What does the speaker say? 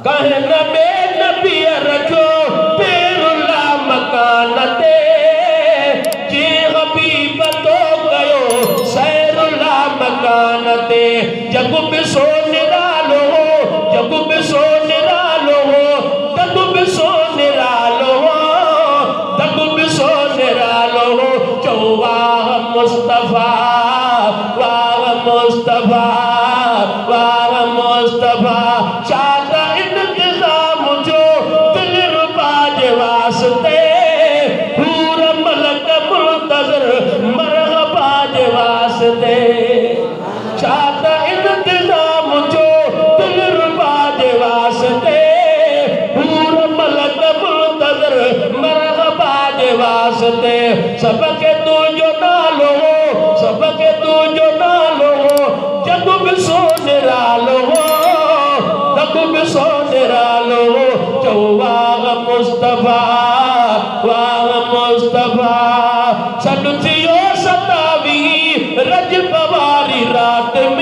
कहन में नबी रखो पेरुला मकानते जी हबीब तो गयो सैरुला मकानते जग में सो निरालो जग में सो निरालो जग में सो निरालो जग में सो निरालो चौवाह मुस्तफा वाह मुस्तफा वाह मुस्तफा शादा इंतजाम जो दिल रुबाज वास्ते पूर मलक मुंतजर मरहबाज वास्ते शादा इंतजाम जो दिल रुबाज वास्ते पूर मलक मुंतजर मरहबाज वास्ते सबके तू जो नालो सबके तू जो नालो जग में सो निरालो जग में सो निरालो चौवाग मुस्तफा वाग मुस्तफा सदुथियो सतावी रजब वाली रात में